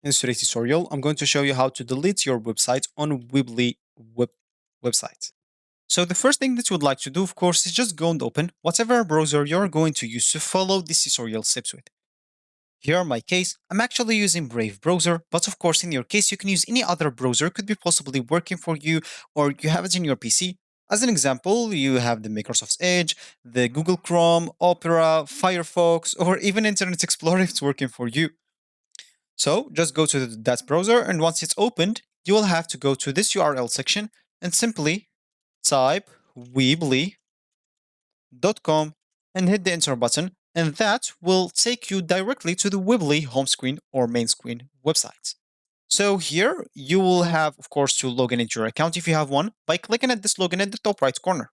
In today's tutorial, I'm going to show you how to delete your website on Weebly website. So the first thing that you would like to do, of course, is just go and open whatever browser you're going to use to follow this tutorial steps with. Here in my case, I'm actually using Brave browser, but of course in your case you can use any other browser, could be possibly working for you or you have it in your PC. As an example, you have the Microsoft Edge, the Google Chrome, Opera, Firefox, or even Internet Explorer if it's working for you. So just go to that browser, and once it's opened, you will have to go to this URL section and simply type weebly.com and hit the enter button, and that will take you directly to the Weebly home screen or main screen website. So here you will have, of course, to log in into your account if you have one by clicking at this login at the top right corner.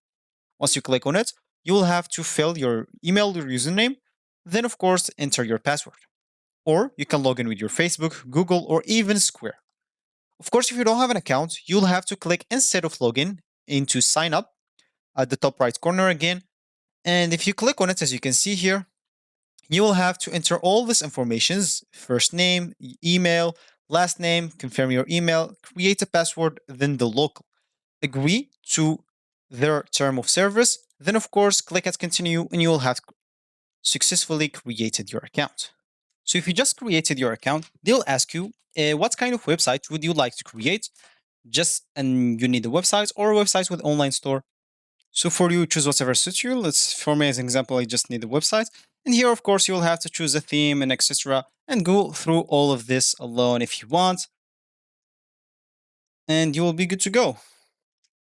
Once you click on it, you will have to fill your email or username, then of course enter your password. Or you can log in with your Facebook, Google, or even Square. Of course, if you don't have an account, you'll have to click instead of login into sign up at the top right corner again. And if you click on it, as you can see here, you will have to enter all this informations: first name, email, last name, confirm your email, create a password, then the local. Agree to their term of service. Then, of course, click at continue and you will have successfully created your account. So if you just created your account, they'll ask you, what kind of website would you like to create? And you need a website or a website with online store. So for you, choose whatever suits you. For me, as an example, I just need a website. And here, of course, you'll have to choose a theme and etc. and go through all of this alone if you want. And you will be good to go.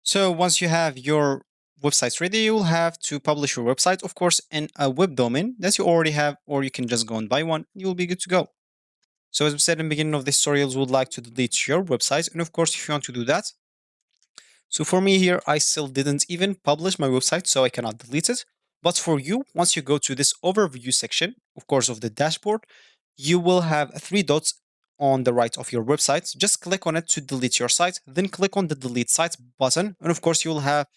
So once you have your website ready, you'll have to publish your website, of course, in a web domain that you already have, or you can just go and buy one. You'll be good to go. So as we said in the beginning of this tutorial, we would like to delete your website. And of course, if you want to do that, so for me here, I still didn't even publish my website, so I cannot delete it. But for you, once you go to this overview section, of course, of the dashboard, you will have three dots on the right of your website. Just click on it to delete your site, then click on the delete site button. And of course, you will have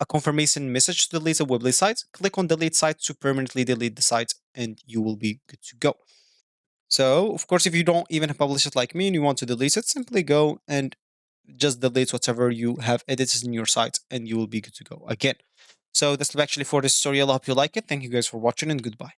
a confirmation message to delete a Weebly site. Click on delete site to permanently delete the site, and you will be good to go. So, of course, if you don't even publish it like me and you want to delete it, simply go and just delete whatever you have edited in your site and you will be good to go again. So that's actually for this tutorial. I hope you like it. Thank you guys for watching and goodbye.